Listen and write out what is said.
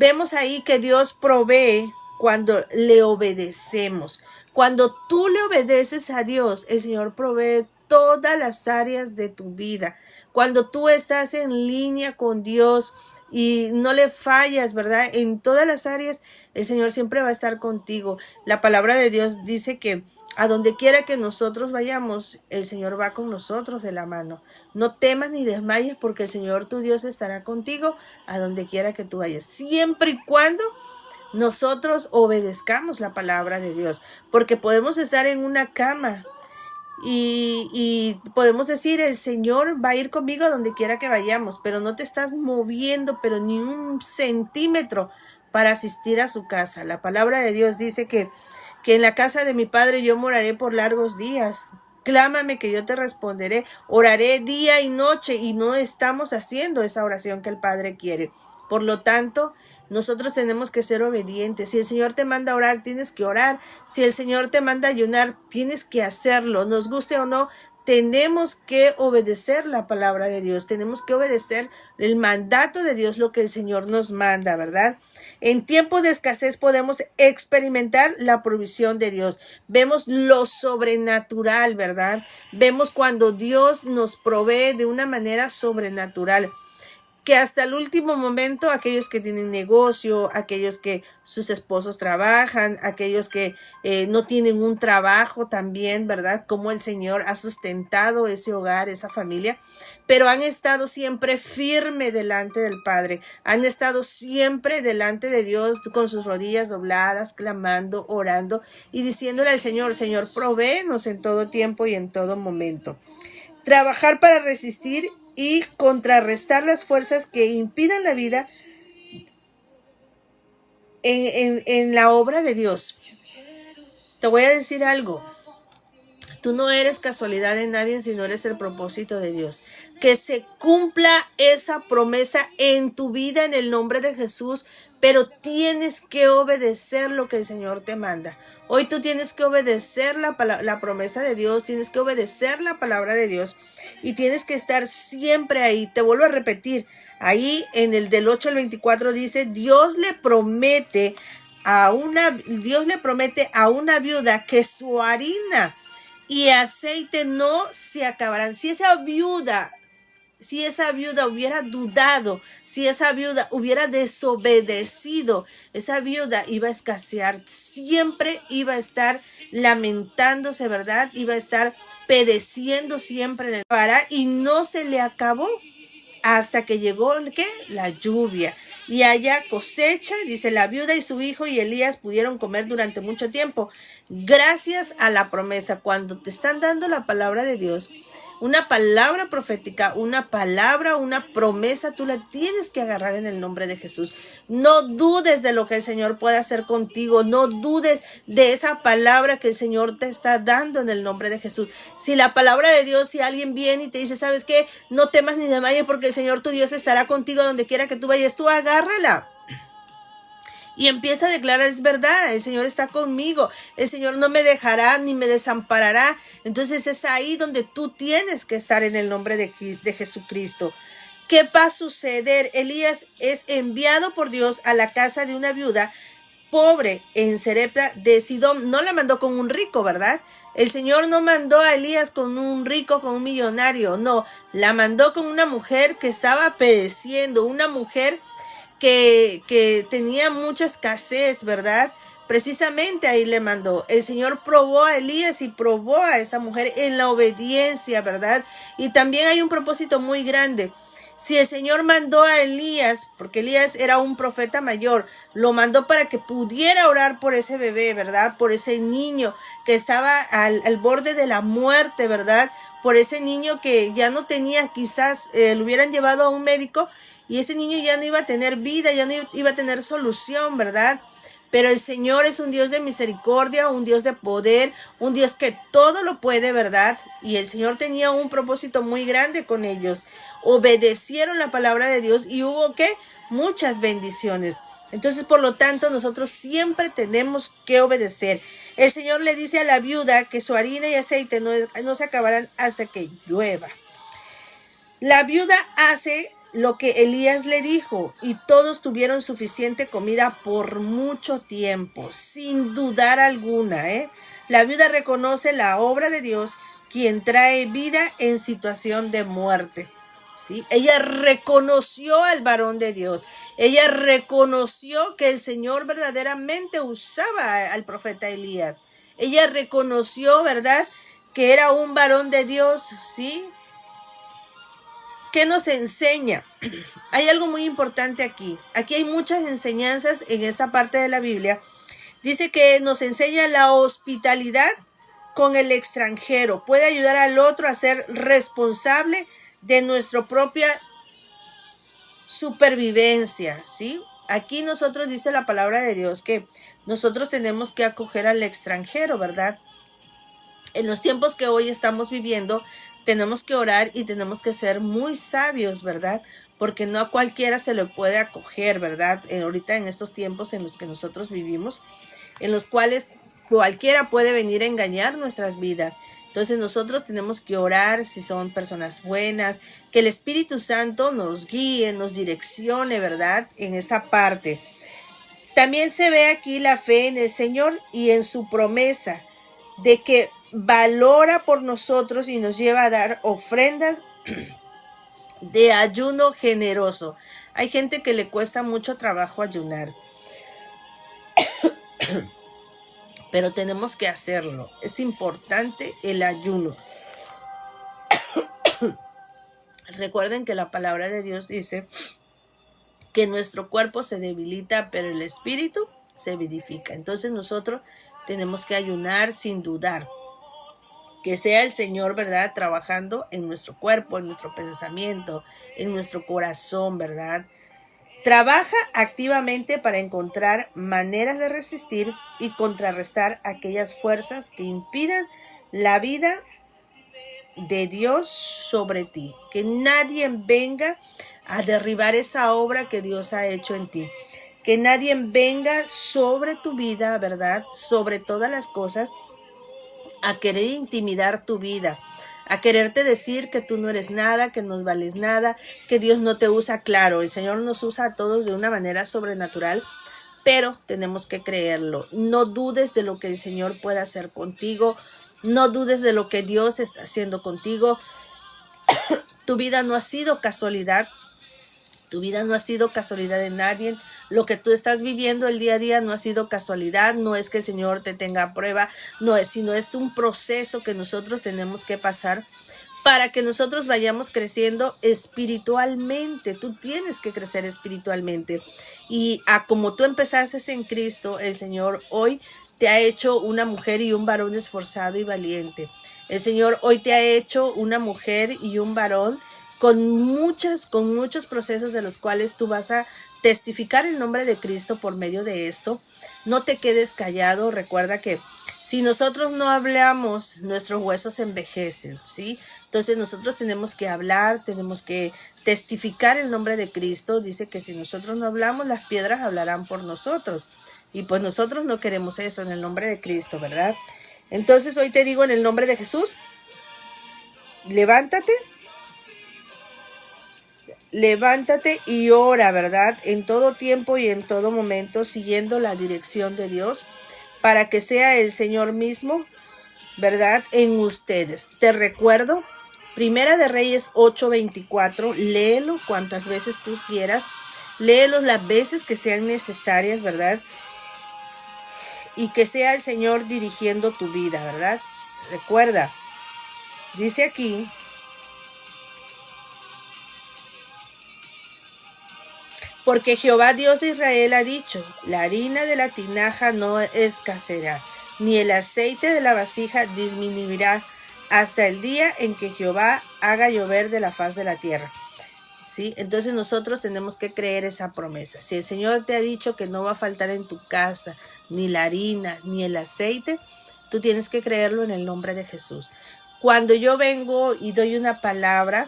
Vemos ahí que Dios provee cuando le obedecemos. Cuando tú le obedeces a Dios, el Señor provee todas las áreas de tu vida. Cuando tú estás en línea con Dios y no le fallas, ¿verdad? En todas las áreas, el Señor siempre va a estar contigo. La palabra de Dios dice que a donde quiera que nosotros vayamos, el Señor va con nosotros de la mano. No temas ni desmayes, porque el Señor tu Dios estará contigo a donde quiera que tú vayas. Siempre y cuando nosotros obedezcamos la palabra de Dios, porque podemos estar en una cama y podemos decir, el Señor va a ir conmigo a donde quiera que vayamos, pero no te estás moviendo, pero ni un centímetro para asistir a su casa. La palabra de Dios dice que en la casa de mi Padre yo moraré por largos días. Clámame que yo te responderé. Oraré día y noche, y no estamos haciendo esa oración que el Padre quiere. Por lo tanto, nosotros tenemos que ser obedientes. Si el Señor te manda a orar, tienes que orar. Si el Señor te manda a ayunar, tienes que hacerlo. Nos guste o no, tenemos que obedecer la palabra de Dios. Tenemos que obedecer el mandato de Dios, lo que el Señor nos manda, ¿verdad? En tiempos de escasez podemos experimentar la provisión de Dios. Vemos lo sobrenatural, ¿verdad? Vemos cuando Dios nos provee de una manera sobrenatural, que hasta el último momento aquellos que tienen negocio, aquellos que sus esposos trabajan, aquellos que no tienen un trabajo también, ¿verdad? Como el Señor ha sustentado ese hogar, esa familia, pero han estado siempre firme delante del Padre, han estado siempre delante de Dios con sus rodillas dobladas, clamando, orando y diciéndole al Señor, Señor, provéenos en todo tiempo y en todo momento. Trabajar para resistir y contrarrestar las fuerzas que impidan la vida en la obra de Dios. Te voy a decir algo. Tú no eres casualidad de nadie, sino eres el propósito de Dios. Que se cumpla esa promesa en tu vida en el nombre de Jesús, pero tienes que obedecer lo que el Señor te manda. Hoy tú tienes que obedecer la promesa de Dios, tienes que obedecer la palabra de Dios y tienes que estar siempre ahí. Te vuelvo a repetir, ahí en el del 8 al 24 dice, Dios le promete a una viuda que su harina y aceite no se acabarán. Si esa viuda hubiera dudado, si esa viuda hubiera desobedecido, esa viuda iba a escasear, siempre iba a estar lamentándose, ¿verdad? Iba a estar padeciendo siempre en el para y no se le acabó hasta que llegó ¿qué? La lluvia. Y allá cosecha, dice, la viuda y su hijo y Elías pudieron comer durante mucho tiempo, gracias a la promesa. Cuando te están dando la palabra de Dios, una palabra profética, una palabra, una promesa, tú la tienes que agarrar en el nombre de Jesús. No dudes de lo que el Señor puede hacer contigo. No dudes de esa palabra que el Señor te está dando en el nombre de Jesús. Si la palabra de Dios, si alguien viene y te dice, ¿sabes qué? No temas ni desmayes porque el Señor tu Dios estará contigo donde quiera que tú vayas. Tú agárrala. Y empieza a declarar, es verdad, el Señor está conmigo, el Señor no me dejará ni me desamparará. Entonces es ahí donde tú tienes que estar en el nombre de Jesucristo. ¿Qué va a suceder? Elías es enviado por Dios a la casa de una viuda pobre en Sarepta de Sidón. No la mandó con un rico, ¿verdad? El Señor no mandó a Elías con un rico, con un millonario, no, la mandó con una mujer que estaba pereciendo, una mujer que tenía mucha escasez, ¿verdad? Precisamente ahí le mandó. El Señor probó a Elías y probó a esa mujer en la obediencia, ¿verdad? Y también hay un propósito muy grande. Si el Señor mandó a Elías, porque Elías era un profeta mayor, lo mandó para que pudiera orar por ese bebé, ¿verdad? Por ese niño que estaba al borde de la muerte, ¿verdad? Por ese niño que ya no tenía, quizás lo hubieran llevado a un médico y ese niño ya no iba a tener vida, ya no iba a tener solución, ¿verdad? Pero el Señor es un Dios de misericordia, un Dios de poder, un Dios que todo lo puede, ¿verdad? Y el Señor tenía un propósito muy grande con ellos. Obedecieron la palabra de Dios y hubo, ¿qué? Muchas bendiciones. Entonces, por lo tanto, nosotros siempre tenemos que obedecer. El Señor le dice a la viuda que su harina y aceite no se acabarán hasta que llueva. La viuda hace lo que Elías le dijo, y todos tuvieron suficiente comida por mucho tiempo, sin dudar alguna. La viuda reconoce la obra de Dios, quien trae vida en situación de muerte. ¿Sí? Ella reconoció al varón de Dios. Ella reconoció que el Señor verdaderamente usaba al profeta Elías. Ella reconoció, ¿verdad?, que era un varón de Dios, ¿sí? ¿Qué nos enseña? Hay algo muy importante aquí. Aquí hay muchas enseñanzas en esta parte de la Biblia. Dice que nos enseña la hospitalidad con el extranjero. Puede ayudar al otro a ser responsable de nuestra propia supervivencia, ¿sí? Aquí nosotros dice la palabra de Dios que nosotros tenemos que acoger al extranjero, ¿verdad? En los tiempos que hoy estamos viviendo, tenemos que orar y tenemos que ser muy sabios, ¿verdad? Porque no a cualquiera se le puede acoger, ¿verdad? Ahorita en estos tiempos en los que nosotros vivimos, en los cuales cualquiera puede venir a engañar nuestras vidas. Entonces nosotros tenemos que orar si son personas buenas, que el Espíritu Santo nos guíe, nos direccione, ¿verdad? En esta parte. También se ve aquí la fe en el Señor y en su promesa de que valora por nosotros y nos lleva a dar ofrendas de ayuno generoso. Hay gente que le cuesta mucho trabajo ayunar, pero tenemos que hacerlo. Es importante el ayuno. Recuerden que la palabra de Dios dice que nuestro cuerpo se debilita, pero el espíritu se vivifica. Entonces nosotros tenemos que ayunar sin dudar. Que sea el Señor, ¿verdad?, trabajando en nuestro cuerpo, en nuestro pensamiento, en nuestro corazón, ¿verdad? Trabaja activamente para encontrar maneras de resistir y contrarrestar aquellas fuerzas que impidan la vida de Dios sobre ti. Que nadie venga a derribar esa obra que Dios ha hecho en ti. Que nadie venga sobre tu vida, ¿verdad?, sobre todas las cosas, a querer intimidar tu vida, a quererte decir que tú no eres nada, que no vales nada, que Dios no te usa. Claro, el Señor nos usa a todos de una manera sobrenatural, pero tenemos que creerlo. No dudes de lo que el Señor puede hacer contigo, no dudes de lo que Dios está haciendo contigo. Tu vida no ha sido casualidad. Tu vida no ha sido casualidad de nadie. Lo que tú estás viviendo el día a día no ha sido casualidad. No es que el Señor te tenga a prueba, no es, sino es un proceso que nosotros tenemos que pasar para que nosotros vayamos creciendo espiritualmente. Tú tienes que crecer espiritualmente. Y como tú empezaste en Cristo, el Señor hoy te ha hecho una mujer y un varón esforzado y valiente. El Señor hoy te ha hecho una mujer y un varón con muchos procesos de los cuales tú vas a testificar el nombre de Cristo por medio de esto. No te quedes callado. Recuerda que si nosotros no hablamos, nuestros huesos envejecen, ¿sí? Entonces nosotros tenemos que hablar, tenemos que testificar el nombre de Cristo. Dice que si nosotros no hablamos, las piedras hablarán por nosotros. Y pues nosotros no queremos eso en el nombre de Cristo, ¿verdad? Entonces hoy te digo en el nombre de Jesús, levántate y ora, ¿verdad? En todo tiempo y en todo momento, siguiendo la dirección de Dios, para que sea el Señor mismo, ¿verdad?, en ustedes. Te recuerdo, Primera de Reyes 8:24, léelo cuantas veces tú quieras, léelo las veces que sean necesarias, ¿verdad? Y que sea el Señor dirigiendo tu vida, ¿verdad? Recuerda, dice aquí, porque Jehová Dios de Israel ha dicho, la harina de la tinaja no escaseará, ni el aceite de la vasija disminuirá hasta el día en que Jehová haga llover de la faz de la tierra. ¿Sí? Entonces nosotros tenemos que creer esa promesa. Si el Señor te ha dicho que no va a faltar en tu casa ni la harina ni el aceite, tú tienes que creerlo en el nombre de Jesús. Cuando yo vengo y doy una palabra,